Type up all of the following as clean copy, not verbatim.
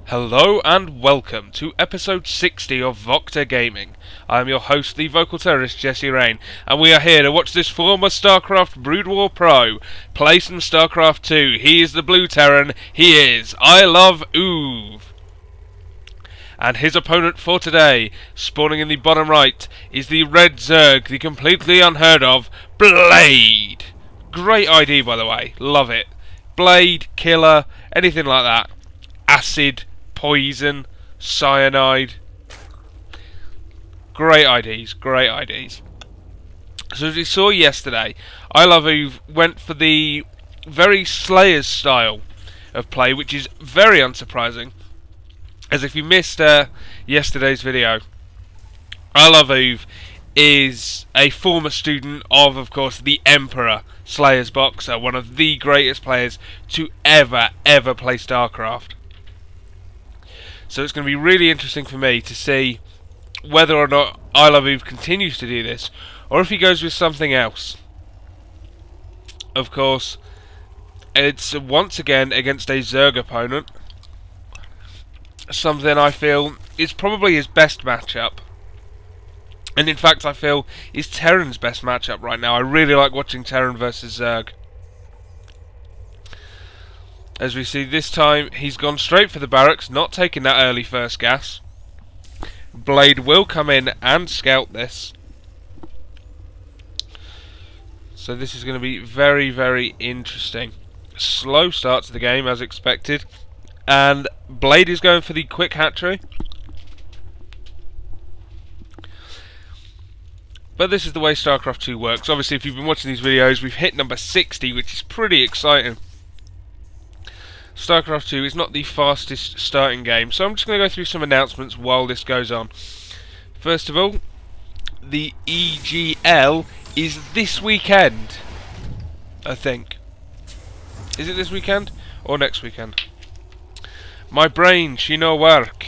Hello and welcome to episode 60 of VocTer Gaming. I am your host, the vocal terrorist Jesse Rain, and we are here to watch this former Starcraft Brood War Pro play some Starcraft 2. He is the Blue Terran, he is iloveOOV. And his opponent for today, spawning in the bottom right, is the Red Zerg, the completely unheard of Blade. Great ID, by the way, love it. Blade, killer, anything like that. Acid, poison, cyanide. Great IDs, great IDs. So as we saw yesterday, iloveOOV went for the very Slayers style of play, which is very unsurprising. As if you missed yesterday's video, iloveOOV is a former student of course, the Emperor Slayers Boxer, one of the greatest players to ever play Starcraft. So it's going to be really interesting for me to see whether or not iloveOOV continues to do this, or if he goes with something else. Of course, it's once again against a Zerg opponent, something I feel is probably his best matchup. And in fact I feel is Terran's best matchup right now. I really like watching Terran versus Zerg. As we see this time, he's gone straight for the barracks, not taking that early first gas. Blade will come in and scout this. So this is going to be very interesting. Slow start to the game as expected. And Blade is going for the quick hatchery. But this is the way StarCraft 2 works. Obviously, if you've been watching these videos, we've hit number 60, which is pretty exciting. StarCraft 2 is not the fastest starting game, so I'm just going to go through some announcements while this goes on. First of all, the EGL is this weekend, I think. Is it this weekend or next weekend? My brain, she no work.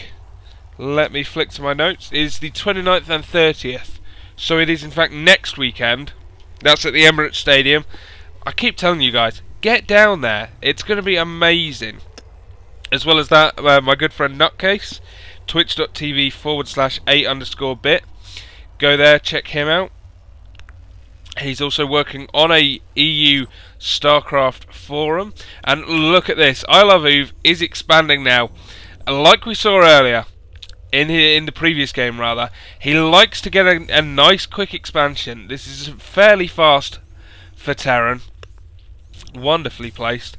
Let me flick to my notes. Is the 29th and 30th. So it is in fact next weekend. That's at the Emirates Stadium. I keep telling you guys, get down there. It's going to be amazing. As well as that, my good friend Nutcase, twitch.tv/8_bit. Go there, check him out. He's also working on a EU Starcraft forum. And look at this, iloveOOV is expanding now. Like we saw earlier, in the previous game rather, he likes to get a nice quick expansion. This is fairly fast for Terran. Wonderfully placed,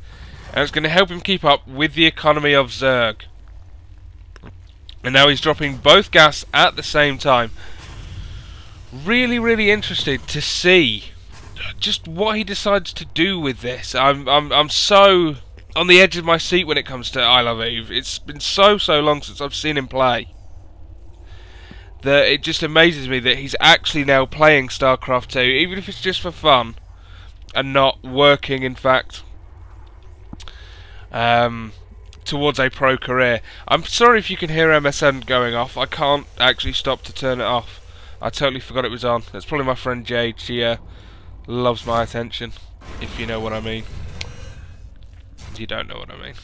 and it's going to help him keep up with the economy of Zerg. And now he's dropping both gas at the same time. Really interested to see just what he decides to do with this. I'm so on the edge of my seat when it comes to iloveOOV. It's been so long since I've seen him play that it just amazes me that he's actually now playing StarCraft 2, even if it's just for fun. And not working, in fact, towards a pro career. I'm sorry if you can hear MSN going off. I can't actually stop to turn it off. I totally forgot it was on. That's probably my friend Jade. She loves my attention, if you know what I mean. You don't know what I mean.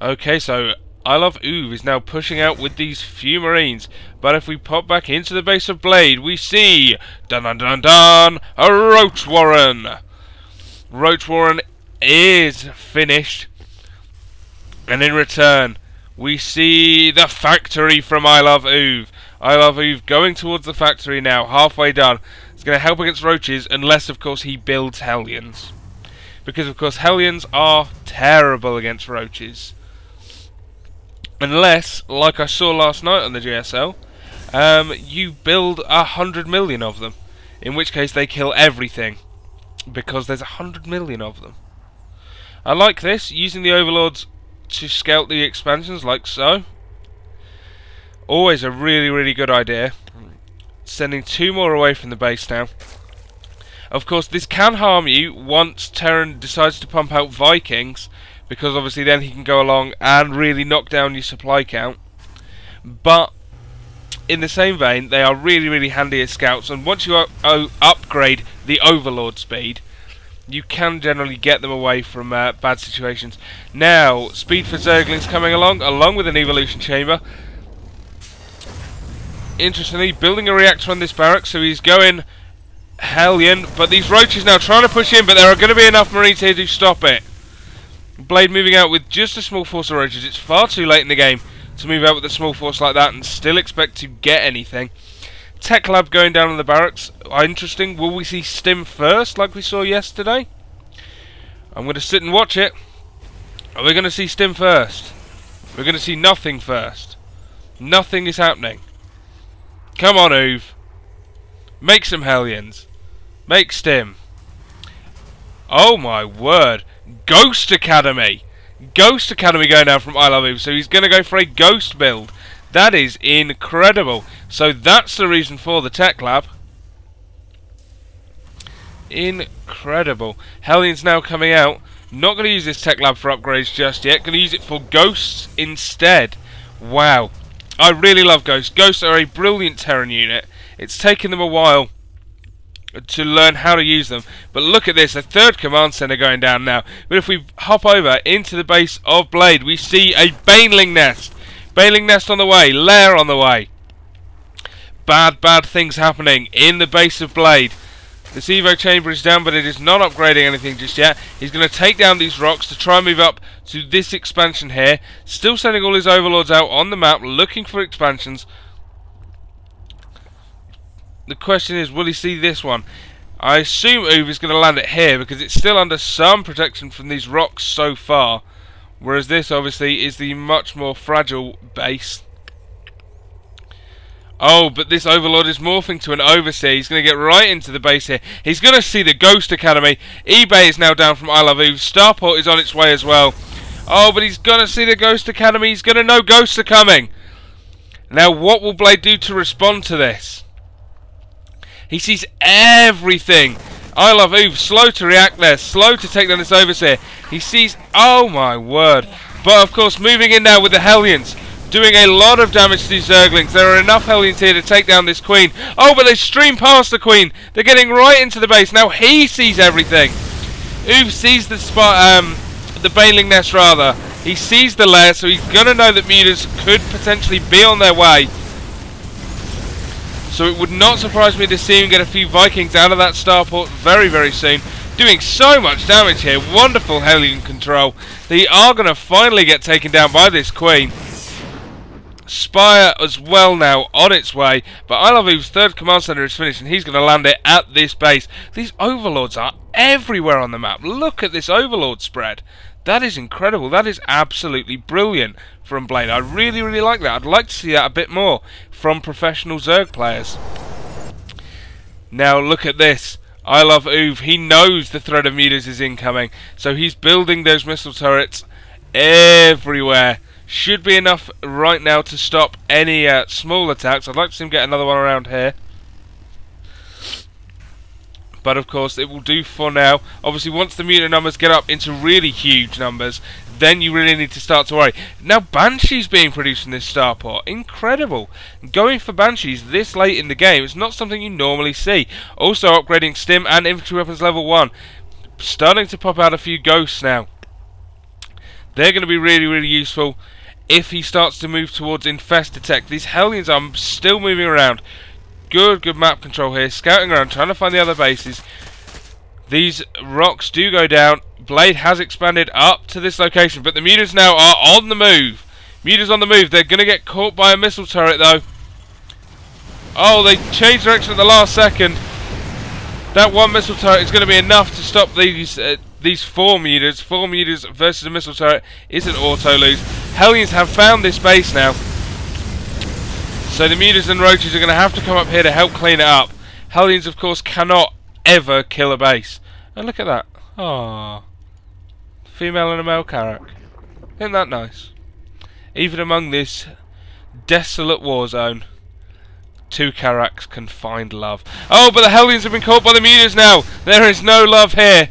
Okay, so iloveOOV is now pushing out with these few Marines, but if we pop back into the base of Blade, we see a Roach Warren. Roach Warren is finished, and in return we see the factory from iloveOOV. iloveOOV going towards the factory now, halfway done. It's going to help against roaches, unless of course he builds Hellions, because of course Hellions are terrible against roaches. Unless, like I saw last night on the GSL, you build 100 million of them. In which case they kill everything, because there's 100 million of them. I like this, using the Overlords to scout the expansions like so. Always a really good idea. Sending 2 more away from the base now. Of course this can harm you once Terran decides to pump out Vikings, because obviously then he can go along and really knock down your supply count. But in the same vein, they are really handy as scouts, and once you upgrade the Overlord speed, you can generally get them away from bad situations. Now, speed for Zerglings coming along with an evolution chamber. Interestingly, building a reactor on this barrack, so he's going Hellion, but these roaches now trying to push in, but there are going to be enough Marines here to stop it. Blade moving out with just a small force of roaches. It's far too late in the game to move out with a small force like that and still expect to get anything. Tech Lab going down on the barracks. Interesting. Will we see Stim first, like we saw yesterday? I'm going to sit and watch it. Are we going to see Stim first? We're going to see nothing first. Nothing is happening. Come on, OOV. Make some Hellions. Make Stim. Oh my word. Ghost Academy. Ghost Academy going down from iloveOOV. So he's going to go for a Ghost build. That is incredible. So that's the reason for the Tech Lab. Incredible. Hellions now coming out. Not going to use this Tech Lab for upgrades just yet. Going to use it for Ghosts instead. Wow. I really love Ghosts. Ghosts are a brilliant Terran unit. It's taken them a while to learn how to use them. But look at this. A third command center going down now. But if we hop over into the base of Blade, we see a Baneling Nest. Baneling Nest on the way, Lair on the way. Bad things happening in the base of Blade. This Evo chamber is down, but it is not upgrading anything just yet. He's going to take down these rocks to try and move up to this expansion here. Still sending all his overlords out on the map, looking for expansions. The question is, will he see this one? I assume OOV is going to land it here, because it's still under some protection from these rocks so far. Whereas this, obviously, is the much more fragile base. Oh, but this Overlord is morphing to an Overseer. He's going to get right into the base here. He's going to see the Ghost Academy. eBay is now down from iloveOOV. Starport is on its way as well. Oh, but he's going to see the Ghost Academy. He's going to know ghosts are coming. Now, what will Blade do to respond to this? He sees everything. iloveOOV, slow to react there, slow to take down this Overseer. He sees, oh my word. But of course, moving in now with the Hellions, doing a lot of damage to these Zerglings. There are enough Hellions here to take down this Queen. Oh, but they stream past the Queen. They're getting right into the base. Now he sees everything. OOV sees the spot, the Baneling Nest rather. He sees the lair, so he's going to know that mutas could potentially be on their way. So it would not surprise me to see him get a few Vikings out of that starport very soon. Doing so much damage here. Wonderful Hellion control. They are going to finally get taken down by this Queen. Spire as well now on its way. But iloveOOV's third command center is finished and he's going to land it at this base. These Overlords are everywhere on the map. Look at this Overlord spread. That is incredible. That is absolutely brilliant from Blade. I really like that. I'd like to see that a bit more from professional Zerg players. Now look at this. iloveOOV, he knows the threat of mutas is incoming, so he's building those missile turrets everywhere. Should be enough right now to stop any small attacks. I'd like to see him get another one around here. But of course it will do for now. Obviously once the mutant numbers get up into really huge numbers, then you really need to start to worry. Now Banshees being produced in this starport. Incredible. Going for Banshees this late in the game is not something you normally see. Also upgrading Stim and infantry weapons level 1. Starting to pop out a few ghosts now. They're going to be really useful if he starts to move towards infest detect. These Hellions are still moving around. Good map control here. Scouting around, trying to find the other bases. These rocks do go down. Blade has expanded up to this location, but the mutas now are on the move. Mutas on the move. They're going to get caught by a missile turret, though. Oh, they changed direction at the last second. That one missile turret is going to be enough to stop these four mutas. 4 mutas versus a missile turret is an auto lose. Hellions have found this base now. So the mutas and roaches are going to have to come up here to help clean it up. Hellions, of course, cannot ever kill a base. And look at that. Aww. Female and a male Karak. Isn't that nice? Even among this desolate war zone, 2 Karaks can find love. Oh, but the Hellions have been caught by the mutas now. There is no love here.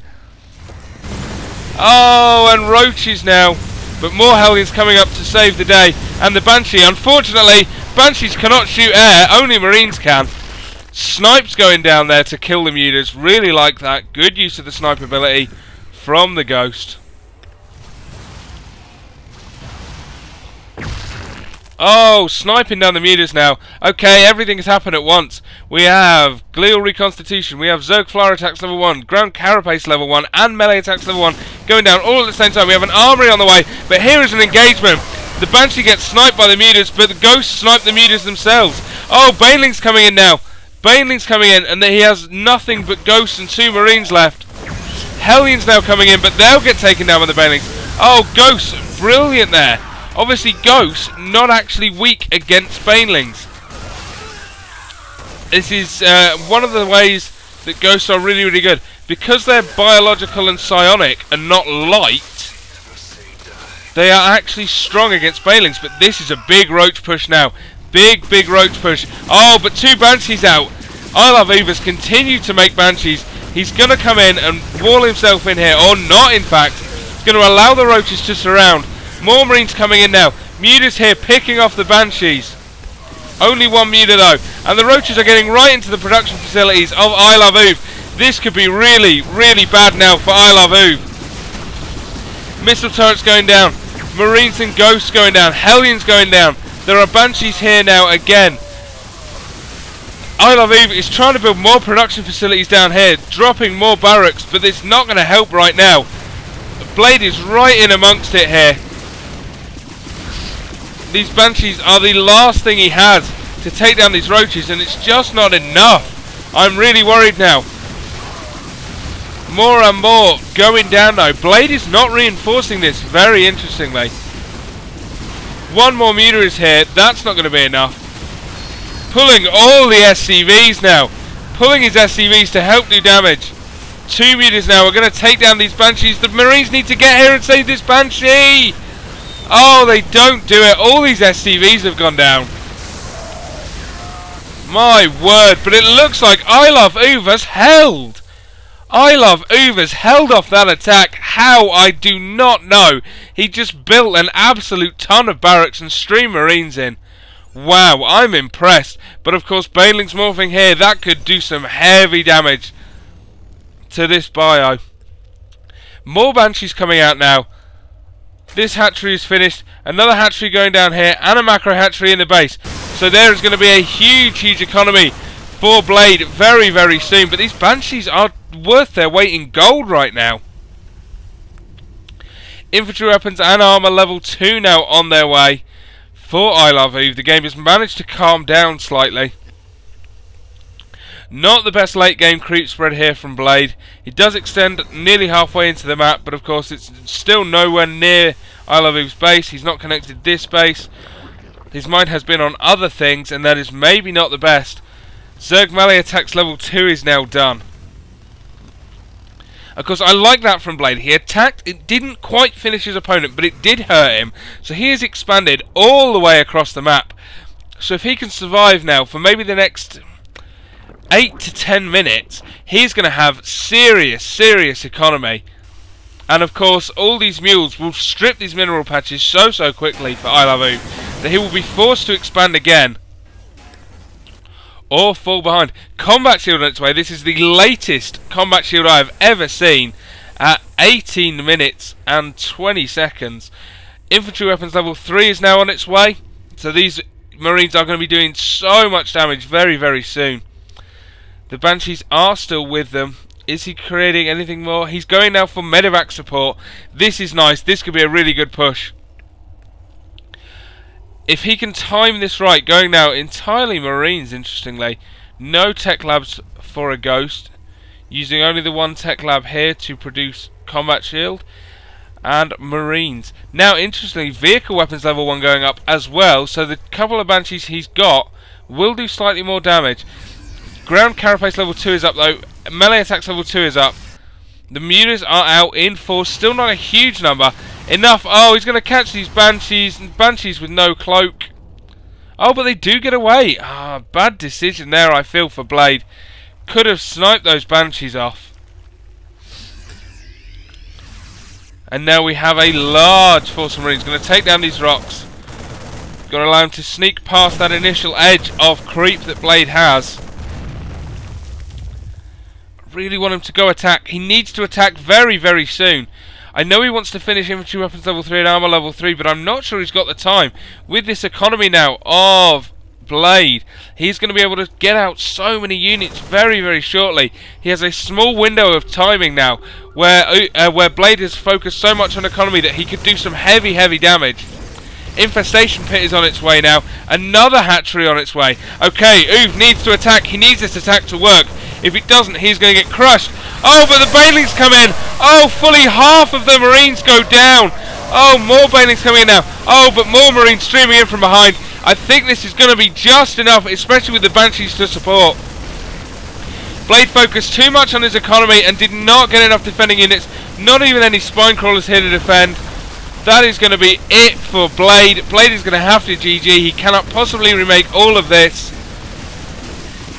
Oh, and roaches now. But more Hellions coming up to save the day. And the Banshee, unfortunately, Banshees cannot shoot air, only Marines can. Snipes going down there to kill the mutas. Really like that. Good use of the snipe ability from the Ghost. Oh, sniping down the mutas now. Okay, everything has happened at once. We have Glial Reconstitution, we have Zerg Flyer attacks level 1, Ground Carapace level 1, and Melee attacks level 1 going down all at the same time. We have an armory on the way, but here is an engagement. The Banshee gets sniped by the mutas, but the Ghosts snipe the mutas themselves. Oh, Baneling's coming in now. Baneling's coming in, and he has nothing but Ghosts and 2 Marines left. Hellions now coming in, but they'll get taken down by the Banelings. Oh, Ghosts, brilliant there. Obviously, Ghosts not actually weak against Banelings. This is one of the ways that Ghosts are really, really good. Because they're biological and psionic and not light, they are actually strong against Banelings. But this is a big roach push now. Big, big roach push. Oh, but 2 Banshees out. iloveOOV has continued to make Banshees. He's going to come in and wall himself in here. Or not, in fact. He's going to allow the roaches to surround. More Marines coming in now. Mutas here picking off the Banshees. Only 1 Muta though. And the roaches are getting right into the production facilities of iloveOOV. This could be really, really bad now for iloveOOV. Missile turrets going down. Marines and Ghosts going down. Hellions going down. There are Banshees here now again. iloveOOV is trying to build more production facilities down here. Dropping more barracks. But it's not going to help right now. Blade is right in amongst it here. These Banshees are the last thing he has to take down these roaches, and it's just not enough. I'm really worried now. More and more going down now. Blade is not reinforcing this, very interestingly. 1 more Muta is here. That's not going to be enough. Pulling all the SCVs now. Pulling his SCVs to help do damage. 2 Mutas now are going to take down these Banshees. The Marines need to get here and save this Banshee. Oh, they don't do it. All these SCVs have gone down. My word, but it looks like iloveOOV has held. iloveOOV has held off that attack. How, I do not know. He just built an absolute ton of barracks and streamed Marines in. Wow, I'm impressed. But of course, Baneling's morphing here. That could do some heavy damage to this bio. More Banshees coming out now. This hatchery is finished. Another hatchery going down here, and a macro hatchery in the base. So there is going to be a huge, huge economy for Blade very, very soon. But these Banshees are worth their weight in gold right now. Infantry weapons and armor level 2 now on their way for iloveOOV. The game has managed to calm down slightly. Not the best late game creep spread here from Blade. It does extend nearly halfway into the map, but of course it's still nowhere near iloveOOV's base. He's not connected to this base. His mind has been on other things, and that is maybe not the best. Zerg melee attacks level 2 is now done. Of course, I like that from Blade. He attacked, it didn't quite finish his opponent, but it did hurt him. So he has expanded all the way across the map. So if he can survive now for maybe the next 8 to 10 minutes, he's going to have serious, serious economy. And of course, all these mules will strip these mineral patches so quickly for iloveOOV that he will be forced to expand again or fall behind. Combat shield on its way. This is the latest combat shield I have ever seen at 18 minutes and 20 seconds. Infantry weapons level 3 is now on its way. So these Marines are going to be doing so much damage very, very soon. The Banshees are still with them. Is he creating anything more? He's going now for medevac support. This is nice. This could be a really good push. If he can time this right, going now entirely Marines, interestingly. No tech labs for a Ghost. Using only the 1 tech lab here to produce combat shield. And Marines. Now, interestingly, vehicle weapons level 1 going up as well. So the couple of Banshees he's got will do slightly more damage. Ground carapace level 2 is up though. Melee attacks level 2 is up. The Mutas are out in force. Still not a huge number. Enough. Oh, he's going to catch these Banshees. Banshees with no cloak. Oh, but they do get away. Ah, bad decision there, I feel, for Blade. Could have sniped those Banshees off. And now we have a large force of Marines. Going to take down these rocks. Got to allow him to sneak past that initial edge of creep that Blade has. Really want him to go attack. He needs to attack very, very soon. I know he wants to finish infantry weapons level 3 and armor level 3, but I'm not sure he's got the time. With this economy now of Blade, he's going to be able to get out so many units very, very shortly. He has a small window of timing now where Blade has focused so much on economy that he could do some heavy, heavy damage. Infestation pit is on its way now. Another hatchery on its way. Okay, OOV needs to attack. He needs this attack to work. If it doesn't, he's going to get crushed. Oh, but the Banelings come in. Oh, fully half of the Marines go down. Oh, more Banelings coming in now. Oh, but more Marines streaming in from behind. I think this is going to be just enough, especially with the Banshees to support. Blade focused too much on his economy and did not get enough defending units. Not even any spine crawlers here to defend. That is going to be it for Blade. Blade is going to have to GG. He cannot possibly remake all of this.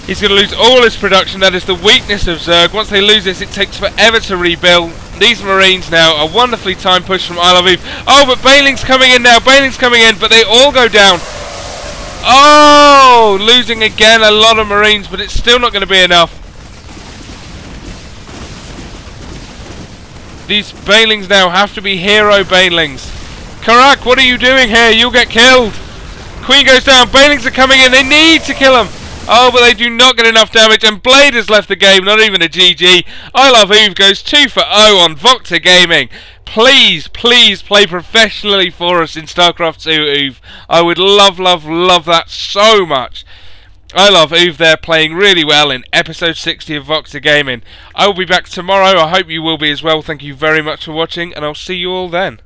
He's going to lose all his production. That is the weakness of Zerg. Once they lose this, it takes forever to rebuild. These Marines now, a wonderfully timed push from iloveOOV. Oh, but Banelings coming in now. Banelings coming in, but they all go down. Oh, losing again a lot of Marines, but it's still not going to be enough. These Banelings now have to be hero Banelings. Karak, what are you doing here? You'll get killed. Queen goes down. Banelings are coming in. They need to kill him. Oh, but they do not get enough damage, and Blade has left the game, not even a GG. iloveOOV goes 2 for 0 on VocTer Gaming. Please, please play professionally for us in Starcraft 2, OOV. I would love, love, love that so much. iloveOOV there playing really well in episode 60 of VocTer Gaming. I will be back tomorrow. I hope you will be as well. Thank you very much for watching, and I'll see you all then.